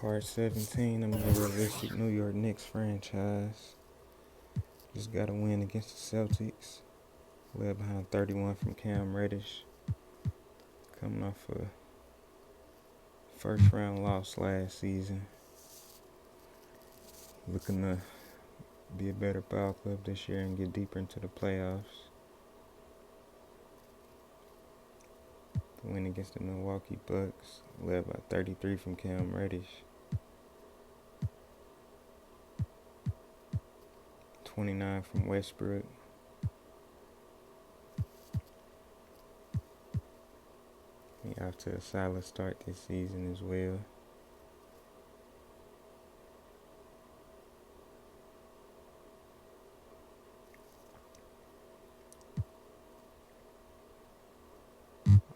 Part 17, I'm in the realistic New York Knicks franchise. Just got a win against the Celtics. Led behind 31 from Cam Reddish. Coming off a first round loss last season. Looking to be a better ball club this year and get deeper into the playoffs. The win against the Milwaukee Bucks. Led by 33 from Cam Reddish. 29 from Westbrook. We off to a solid start this season as well.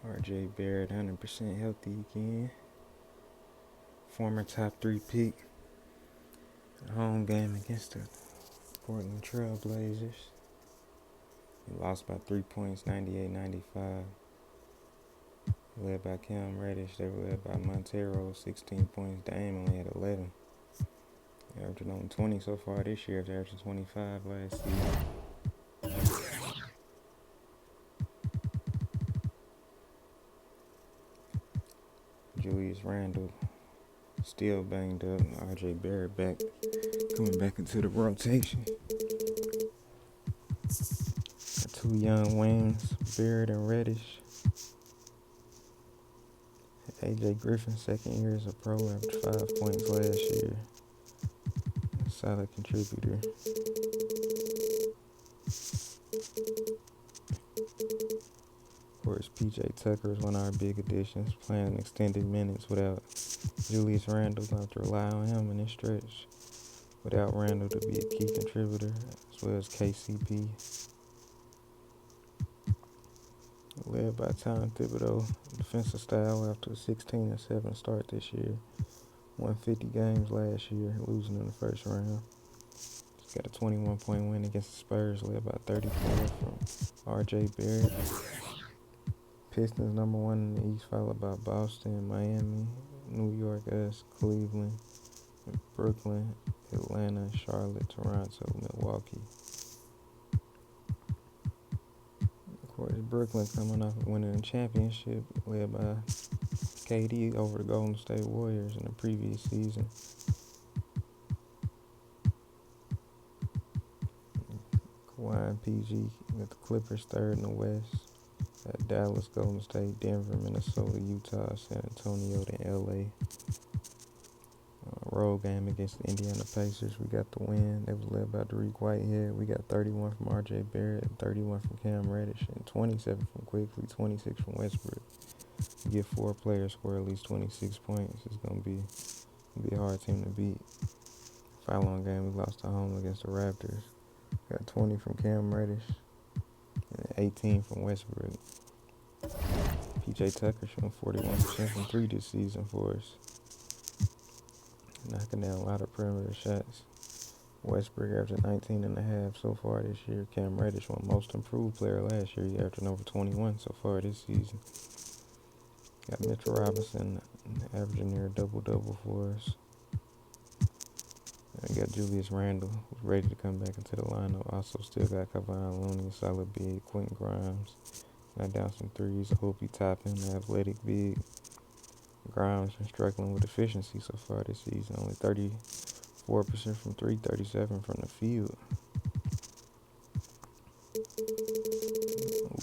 RJ Barrett 100% healthy again. Former top 3 pick. Home game against the Portland Trail Blazers. He lost by 3 points, 98-95. Led by Cam Reddish. They were led by Montero, 16 points. Dame only had 11. Averaging only 20 so far this year. After averaging 25 last season. Julius Randle still banged up. RJ Barrett coming back into the rotation. Got 2 young wings, Barrett and Reddish. AJ Griffin, second year as a pro, averaged 5 points last year. A solid contributor. Of course, PJ Tucker is one of our big additions, playing extended minutes without Julius Randle. Going to have to rely on him in this stretch without Randle to be a key contributor, as well as KCP. Led by Tom Thibodeau, defensive style after a 16-7 start this year. Won 50 games last year, losing in the first round. He's got a 21-point win against the Spurs, led by 34 from RJ Barrett. Pistons number 1 in the East, followed by Boston, Miami, New York, Cleveland, Brooklyn, Atlanta, Charlotte, Toronto, Milwaukee. Of course, Brooklyn coming off of winning a championship, led by KD over the Golden State Warriors in the previous season. Kawhi and PG got the Clippers third in the West. Dallas, Golden State, Denver, Minnesota, Utah, San Antonio, then LA. Road game against the Indiana Pacers. We got the win. They was led by Derek Whitehead. We got 31 from RJ Barrett, 31 from Cam Reddish, and 27 from Quickly, 26 from Westbrook. You get 4 players score at least 26 points. It's gonna be a hard team to beat. Following game, we lost at home against the Raptors. Got 20 from Cam Reddish and 18 from Westbrook. PJ Tucker shooting 41% from 3 this season for us. Knocking down a lot of perimeter shots. Westbrook averaging 19.5 so far this year. Cam Reddish won most improved player last year. He averaging over 21 so far this season. Got Mitchell Robinson averaging near a double-double for us. And we got Julius Randle, who's ready to come back into the lineup. Also still got Kevon Looney, solid big. Quentin Grimes got down some threes. Obi Toppin, athletic big. Grimes been struggling with efficiency so far this season. Only 34% from 3, 37 from the field.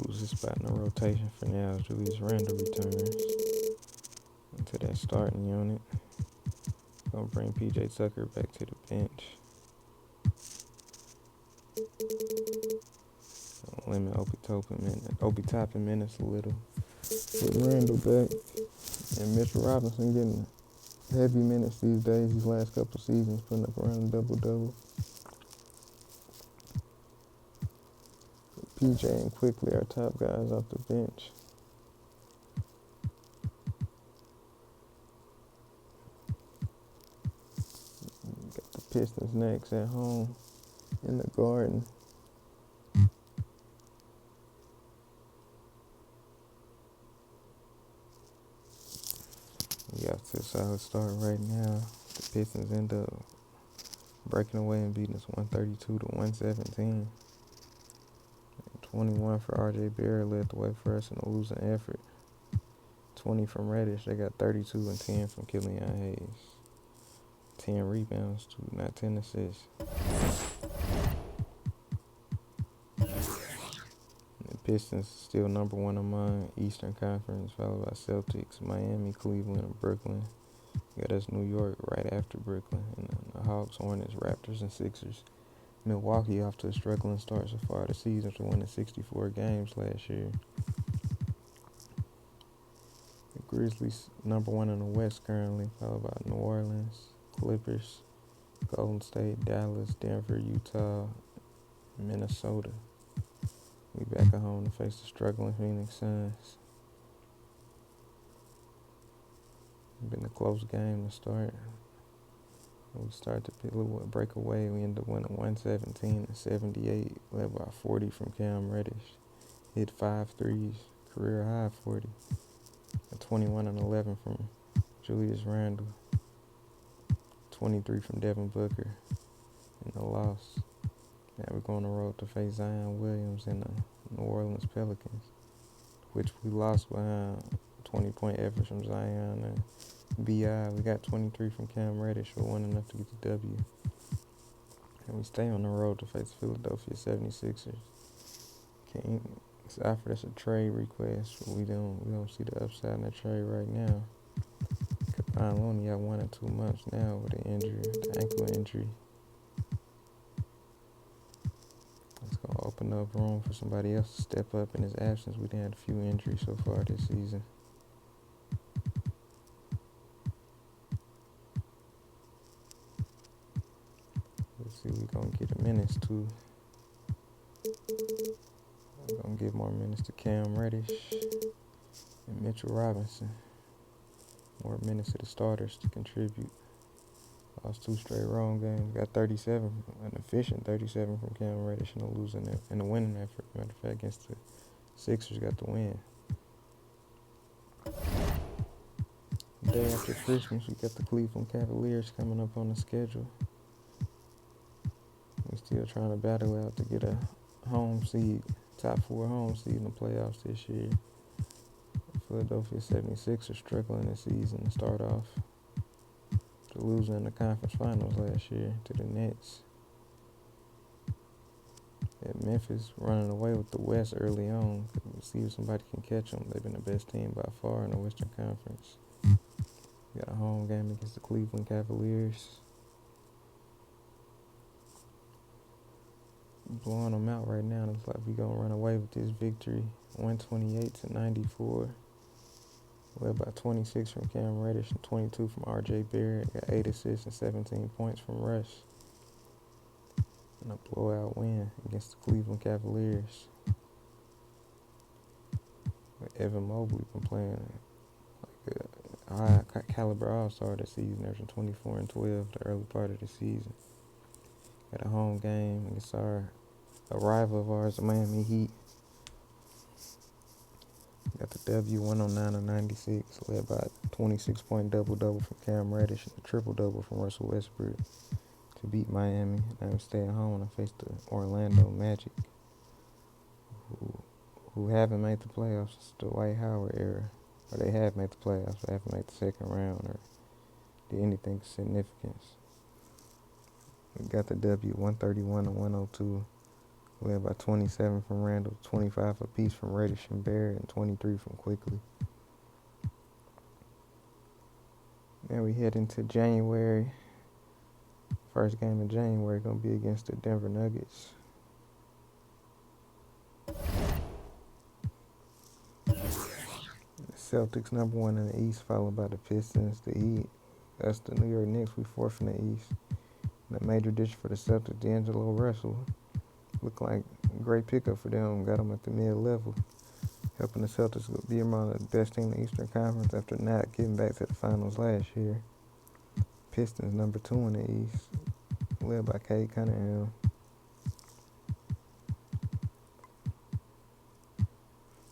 Lose his spot in the rotation for now as Julius Randle returns into that starting unit. Gonna bring PJ Tucker back to the bench. Limit Obi Toppin minutes a little. Put Randle back. And Mitchell Robinson getting heavy minutes these days, these last couple seasons, putting up around a double-double. PJ and Quickly are top guys off the bench. Got the Pistons next at home in the Garden. We got to solid start right now. The Pistons end up breaking away and beating us 132 to 117. 21 for RJ Barrett led the way for us in a losing effort. 20 from Reddish. They got 32 and 10 from Killian Hayes. 10 rebounds, not 10 assists. The Pistons still number one among Eastern Conference, followed by Celtics, Miami, Cleveland, and Brooklyn. Got us New York right after Brooklyn, and then the Hawks, Hornets, Raptors, and Sixers. Milwaukee off to a struggling start so far this season after winning 64 games last year. The Grizzlies number one in the West currently, followed by New Orleans, Clippers, Golden State, Dallas, Denver, Utah, Minnesota. We back at home to face the struggling Phoenix Suns. Been a close game to start. We start to break away. We end up winning 117 to 78, led by 40 from Cam Reddish. Hit 5 threes, career high 40. A 21 and 11 from Julius Randle. 23 from Devin Booker in the loss. Now we're going on the road to face Zion Williams and the New Orleans Pelicans, which we lost behind 20-point efforts from Zion and B.I. We got 23 from Cam Reddish, but wasn't enough to get the W. And we stay on the road to face Philadelphia 76ers. It's offered us a trade request, but we don't see the upside in that trade right now. Kevon Looney got 1 or 2 months now with an injury, the ankle injury. It's going to open up room for somebody else to step up in his absence. We done had a few injuries so far this season. Let's see, we're going to get a minutes to. We're going to give more minutes to Cam Reddish and Mitchell Robinson. More minutes to the starters to contribute. Lost 2 straight road games. Got 37, an efficient 37 from Cam Reddish in the winning effort. Matter of fact, against the Sixers, got the win. Day after Christmas, we got the Cleveland Cavaliers coming up on the schedule. We're still trying to battle out to get a home seed, top 4 home seed in the playoffs this year. Philadelphia 76ers are struggling this season to start off. To losing in the conference finals last year to the Knicks. At Memphis running away with the West early on. We'll see if somebody can catch them. They've been the best team by far in the Western Conference. We got a home game against the Cleveland Cavaliers. Blowing them out right now. Looks like we're going to run away with this victory. 128 to 94. Led by 26 from Cam Reddish and 22 from RJ Barrett. Got 8 assists and 17 points from Russ. And a blowout win against the Cleveland Cavaliers. With Evan Mobley been playing like a high caliber all-star this season, averaging 24 and 12 the early part of the season. Got a home game against a rival of ours, the Miami Heat. Got the W 109 and 96, led by a 26-point double-double from Cam Reddish and a triple-double from Russell Westbrook to beat Miami. Now we stay at home and face the Orlando Magic, who haven't made the playoffs since the Dwight Howard era. Or they have made the playoffs, but haven't made the second round or did anything of significance. We got the W 131 and 102. Led by 27 from Randall, 25 apiece from Reddish and Barrett, and 23 from Quickly. Then we head into January. First game in January going to be against the Denver Nuggets. The Celtics number 1 in the East, followed by the Pistons, the Heat. That's the New York Knicks. We 4th in the East. And the major addition for the Celtics, D'Angelo Russell. Looked like a great pickup for them. Got them at the mid-level, helping the Celtics be among the best team in the Eastern Conference after not getting back to the finals last year. Pistons number 2 in the East, led by Cade Cunningham.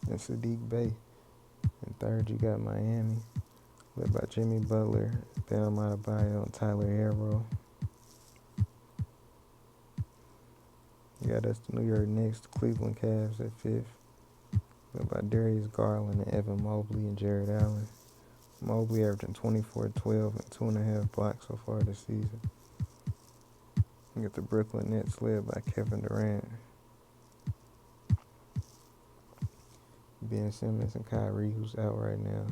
And Sadiq Bey. And third, you got Miami, led by Jimmy Butler, Bam Adebayo, and Tyler Herro. You got us the New York Knicks, the Cleveland Cavs at 5th, led by Darius Garland and Evan Mobley and Jared Allen. Mobley averaging 24, 12, and 2.5 blocks so far this season. You got the Brooklyn Nets led by Kevin Durant, Ben Simmons, and Kyrie, who's out right now.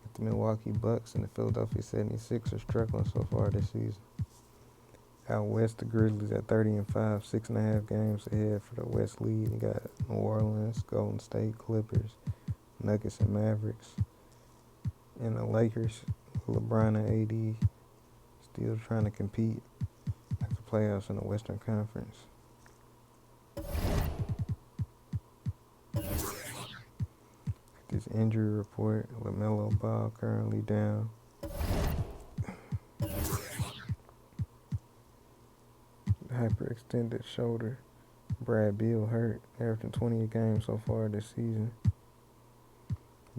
Got the Milwaukee Bucks and the Philadelphia 76ers struggling so far this season. Out west, the Grizzlies at 30-5, 6.5 games ahead for the West lead. You got New Orleans, Golden State, Clippers, Nuggets, and Mavericks. And the Lakers, LeBron and AD, still trying to compete at the playoffs in the Western Conference. This injury report, LaMelo Ball currently down. Hyperextended shoulder. Brad Beal hurt, averaging 20 a game so far this season.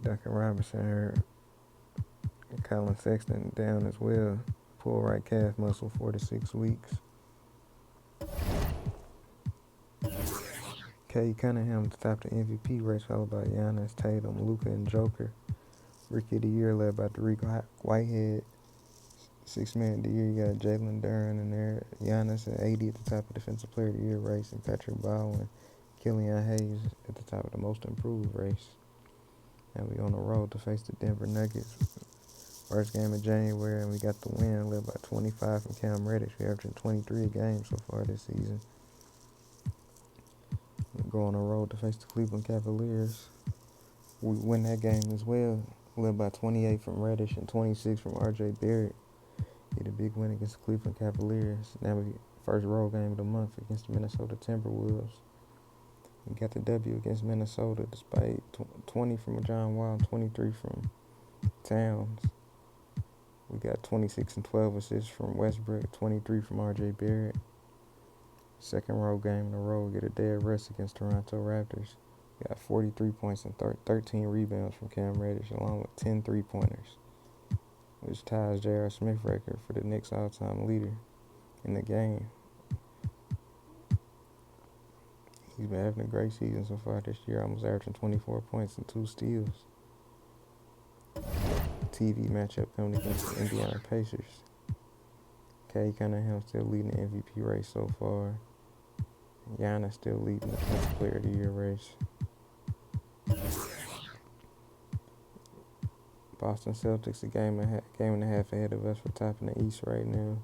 Duncan Robinson hurt. And Colin Sexton down as well. Pulled right calf muscle, 4 to 6 weeks. Cade Cunningham to top the MVP race, followed by Giannis, Tatum, Luka, and Joker. Rookie of the Year led by Dariq Whitehead. Sixth Man of the Year, you got Jalen Duren in there. Giannis and AD at the top of Defensive Player of the Year race, and Patrick Baldwin, Killian Hayes at the top of the Most Improved race. And we on the road to face the Denver Nuggets. First game of January, and we got the win, led by 25 from Cam Reddish. We're averaging 23 a game so far this season. We go on the road to face the Cleveland Cavaliers. We win that game as well, led by 28 from Reddish and 26 from RJ Barrett. Get a big win against the Cleveland Cavaliers. Now we first road game of the month against the Minnesota Timberwolves. We got the W against Minnesota despite 20 from John Wall, 23 from Towns. We got 26 and 12 assists from Westbrook, 23 from RJ Barrett. Second road game in a row, we get a day of rest against Toronto Raptors. We got 43 points and 13 rebounds from Cam Reddish, along with 10 3-pointers, which ties J.R. Smith's record for the Knicks all-time leader in the game. He's been having a great season so far this year, almost averaging 24 points and 2 steals. TV matchup coming against the Indiana Pacers. Cade Cunningham still leading the MVP race so far. Giannis still leading the Defensive Player of the Year race. Boston Celtics a game and a half ahead of us for topping the East right now.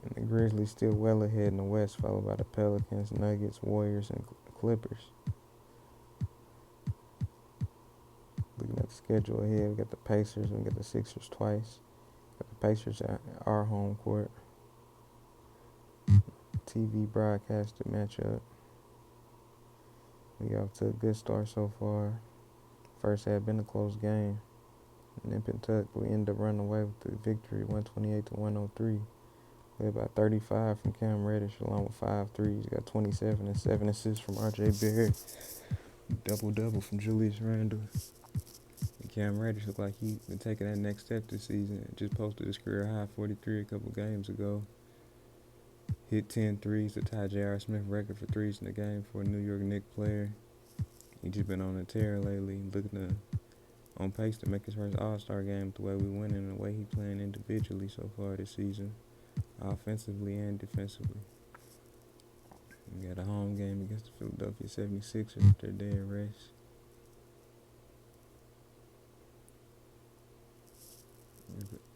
And the Grizzlies still well ahead in the West, followed by the Pelicans, Nuggets, Warriors, and Clippers. Looking at the schedule ahead, we got the Pacers and we got the Sixers twice. Got the Pacers at our home court. TV broadcasted matchup. We off to a good start so far. First half been a close game. Nip and tuck, we end up running away with the victory, 128-103. Led by 35 from Cam Reddish, along with 5 threes. Got 27 and 7 assists from RJ Barrett. Double-double from Julius Randle. And Cam Reddish looked like he's been taking that next step this season. Just posted his career high 43 a couple games ago. Hit 10 threes to tie J.R. Smith's record for threes in the game for a New York Knicks player. He's just been on a tear lately, looking on pace to make his first All-Star game the way we winning and the way he playing individually so far this season, offensively and defensively. We got a home game against the Philadelphia 76ers after their day of rest.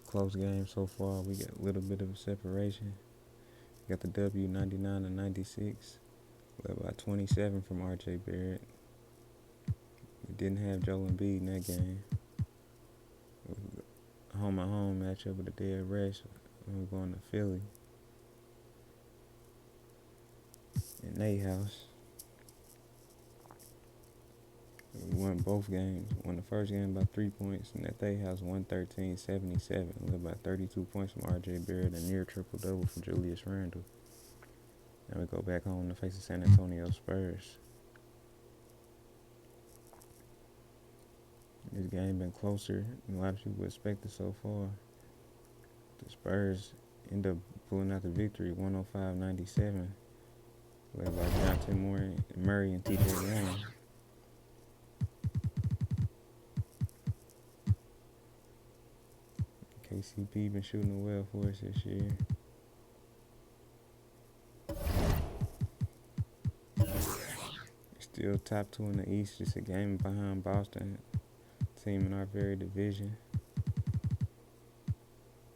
Close game so far. We got a little bit of a separation. We got the W 99-96, led by 27 from RJ Barrett. We didn't have Joel Embiid in that game. Home matchup with a day of rest. We're going to Philly. In Nate house. We won both games. Won the first game by 3 points, and at Nate house 113-77, led by 32 points from RJ Barrett and near triple-double from Julius Randle. Now we go back home to face the San Antonio Spurs. This game been closer than a lot of people expected so far. The Spurs end up pulling out the victory, 105-97, led by Jonte Murray and T.J. Warren. KCP been shooting it well for us this year. Still top 2 in the East, just a game behind Boston, team in our very division.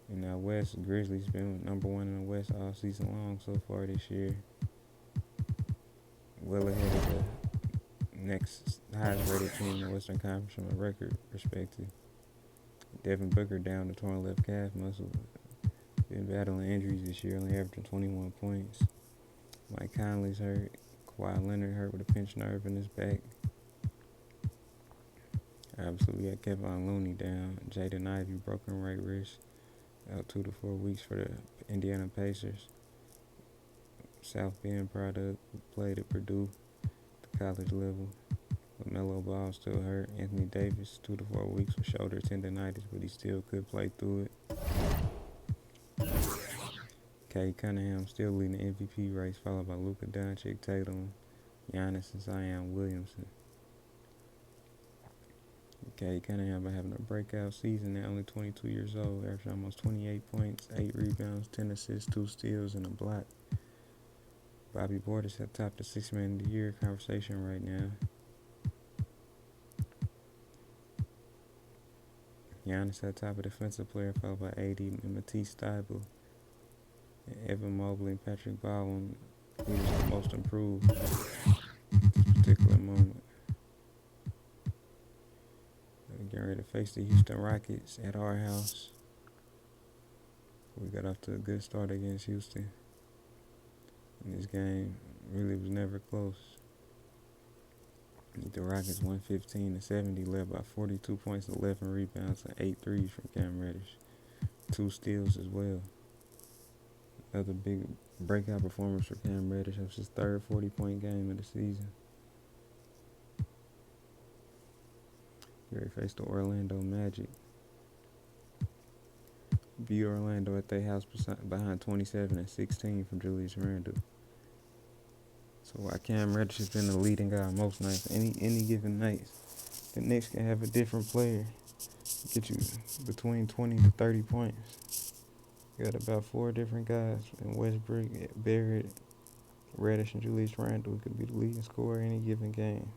In our West, Grizzlies been number 1 in the West all season long so far this year. Well ahead of the next highest rated team in the Western Conference from a record perspective. Devin Booker down to torn left calf muscle. Been battling injuries this year, only averaging 21 points. Mike Conley's hurt. Kawhi Leonard hurt with a pinched nerve in his back. Obviously, we got Kevon Looney down. Jaden Ivey broken right wrist. Out 2 to 4 weeks for the Indiana Pacers. South Bend product, played at Purdue, the college level. LaMelo Ball still hurt. Anthony Davis, 2 to 4 weeks with shoulder tendonitis, but he still could play through it. Cade Cunningham still leading the MVP race, followed by Luka Doncic, Tatum, Giannis, and Zion Williamson. Cade Cunningham been having a breakout season at only 22 years old, averaging almost 28 points, 8 rebounds, 10 assists, 2 steals, and a block. Bobby Portis at top the 6th man of the year conversation right now. Giannis at top of defensive player, followed by AD and Matisse Thybulle. And Evan Mobley and Patrick Baldwin, who's the most improved at this particular moment. We're getting ready to face the Houston Rockets at our house. We got off to a good start against Houston. And this game really was never close. The Rockets 115-70, led by 42 points, 11 rebounds, and 8 threes from Cam Reddish. 2 steals as well. Another big breakout performance for Cam Reddish. That was his third 40-point game of the season. Here he faced the Orlando Magic. Beat Orlando at their house behind 27-16 from Julius Randle. So while Cam Reddish has been the leading guy most nights, any given night, the Knicks can have a different player get you between 20 to 30 points. You got about 4 different guys in Westbrook, Barrett, Reddish, and Julius Randle could be the leading scorer any given game.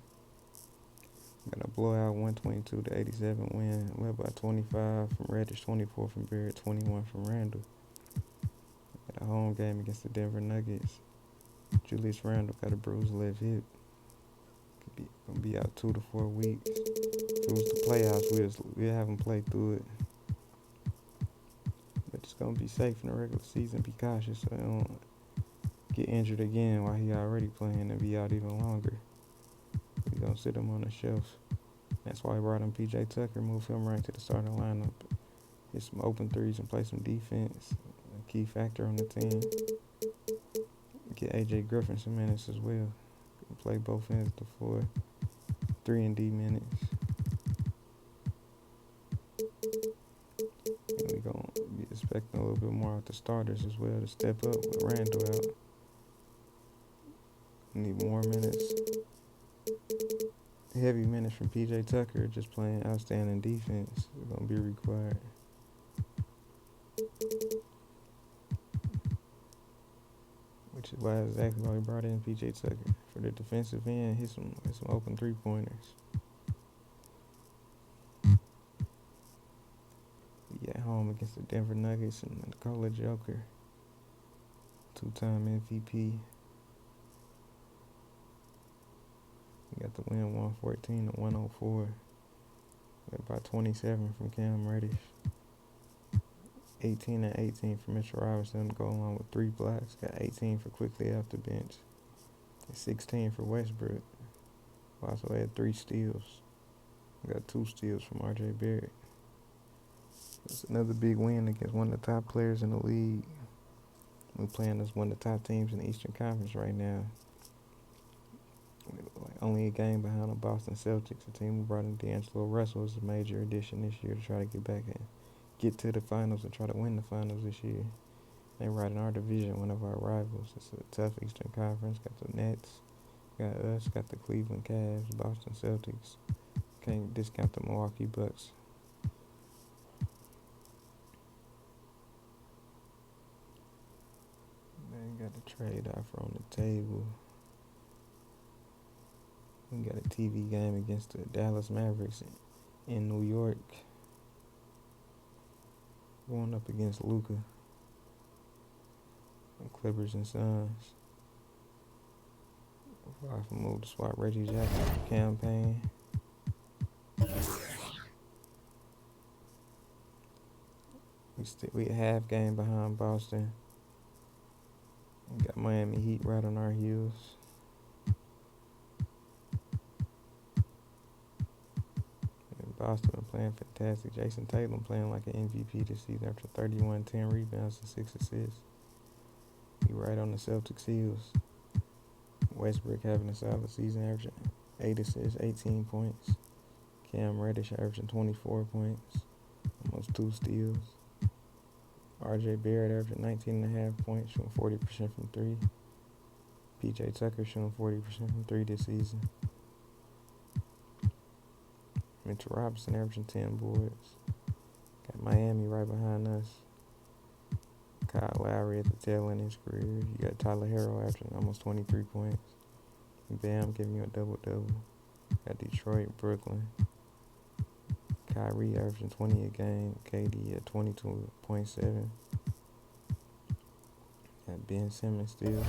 Got a blowout 122-87 win, led by 25 from Reddish, 24 from Barrett, 21 from Randle. Got a home game against the Denver Nuggets. Julius Randle got a bruised left hip. Gonna be out 2 to 4 weeks. If it was the playoffs, we'll have him play through it. But it's gonna be safe in the regular season. Be cautious so he don't get injured again while he already playing and be out even longer. We gonna sit him on the shelf. That's why I brought in P.J. Tucker, move him right to the starting lineup. Get some open threes and play some defense. A key factor on the team. Get A.J. Griffin some minutes as well. Play both ends of the floor. 3 and D minutes. And we gonna be expecting a little bit more out the starters as well to step up with Randle out. Need more minutes. Heavy minutes from P.J. Tucker, just playing outstanding defense is going to be required. Which is exactly why we brought in P.J. Tucker. For the defensive end, hit some open three-pointers. He at home against the Denver Nuggets and Nikola Joker. 2-time MVP. We got the win 114-104. Led by 27 from Cam Reddish. 18 and 18 for Mitchell Robinson, go along with 3 blocks. Got 18 for Quickly off the bench. And 16 for Westbrook. We also had 3 steals. We got 2 steals from R.J. Barrett. It's another big win against one of the top players in the league. We're playing as one of the top teams in the Eastern Conference right now. Like only a game behind the Boston Celtics, a team who brought in D'Angelo Russell as a major addition this year to try to get back and get to the finals and try to win the finals this year. They right in our division, one of our rivals. It's a tough Eastern Conference. Got the Nets, got us, got the Cleveland Cavs, Boston Celtics. Can't discount the Milwaukee Bucks. They got the trade offer on the table. We got a TV game against the Dallas Mavericks in New York. Going up against Luka. Clippers and Suns. I can move to swap Reggie Jackson campaign. We a half game behind Boston. We got Miami Heat right on our heels. And Boston been playing fantastic. Jason Tatum playing like an MVP this season after 31, 10 rebounds and 6 assists. He right on the Celtics' heels. Westbrook having a solid season, averaging 8 assists, 18 points. Cam Reddish averaging 24 points, almost 2 steals. RJ Barrett averaging 19.5 points, shooting 40% from 3. PJ Tucker shooting 40% from 3 this season. Mitchell Robinson averaging 10 boards. Got Miami right behind us. Kyle Lowry at the tail end of his career. You got Tyler Herro averaging almost 23 points. Bam giving you a double-double. Got Detroit, Brooklyn. Kyrie averaging 20 a game. KD at 22.7. Got Ben Simmons still.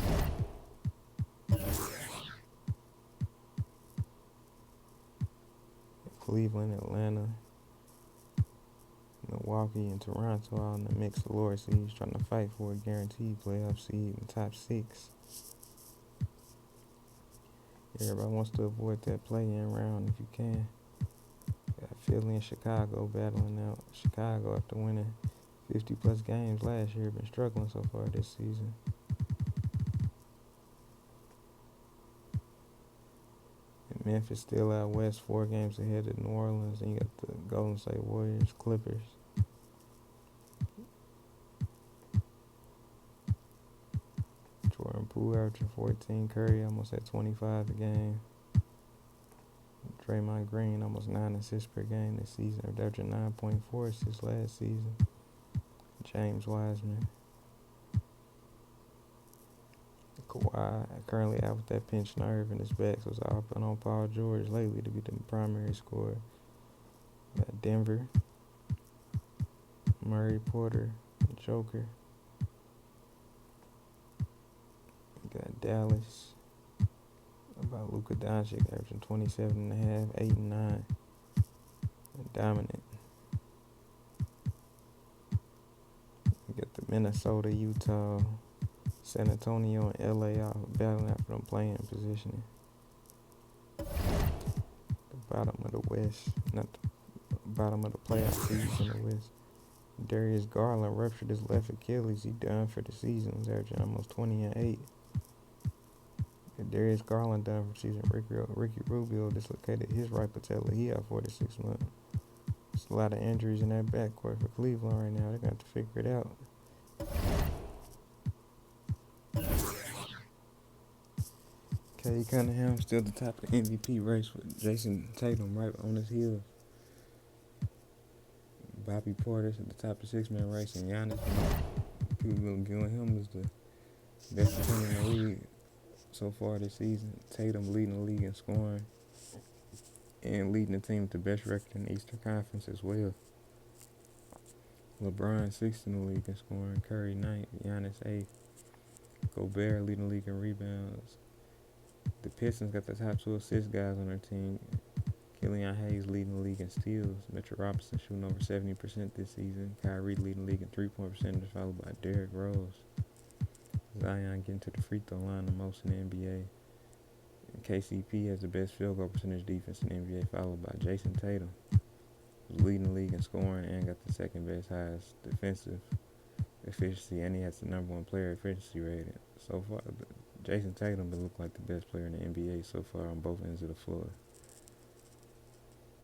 Cleveland, Atlanta, Milwaukee, and Toronto all in the mix of lower seeds trying to fight for a guaranteed playoff seed in the top 6. Everybody wants to avoid that play-in round if you can. Got Philly and Chicago battling out. Chicago, after winning 50-plus games last year, been struggling so far this season. And Memphis still out west, 4 games ahead of New Orleans. And you got the Golden State Warriors, Clippers. Jordan Poole averaging 14. Curry almost at 25 a game. Draymond Green almost 9 assists per game this season, averaging 9.4 assists last season. James Wiseman. Kawhi currently out with that pinched nerve in his back, so it's all been on Paul George lately to be the primary scorer. Got Denver, Murray, Porter, Joker. Got Dallas. About Luka Doncic averaging 27.5, 8 and 9. And dominant. We got the Minnesota, Utah, San Antonio, and LA all battling out for them playing positioning. The bottom of the West, not the bottom of the playoff seeds in the West. Darius Garland ruptured his left Achilles. He done for the season. He's averaging almost 20 and 8. Darius Garland done for the season. Ricky Rubio dislocated his right patella. He out 4 to 6 months. There's a lot of injuries in that backcourt for Cleveland right now. They're going to have to figure it out. Cade Cunningham still the top of the MVP race with Jason Tatum right on his heels. Bobby Porter's at the top of the 6-man race, and Giannis, people viewing him as the best team in the league so far this season. Tatum leading the league in scoring and leading the team with the best record in the Eastern Conference as well. LeBron 6th in the league in scoring, Curry 9th, Giannis 8th, Gobert leading the league in rebounds. The Pistons got the top 2 assist guys on their team. Killian Hayes leading the league in steals. Mitchell Robinson shooting over 70% this season. Kyrie leading the league in 3-point percentage, followed by Derrick Rose. Zion getting to the free throw line the most in the NBA. And KCP has the best field goal percentage defense in the NBA, followed by Jason Tatum, who's leading the league in scoring and got the second best highest defensive efficiency, and he has the #1 player efficiency rating. So far, Jason Tatum been look like the best player in the NBA so far on both ends of the floor.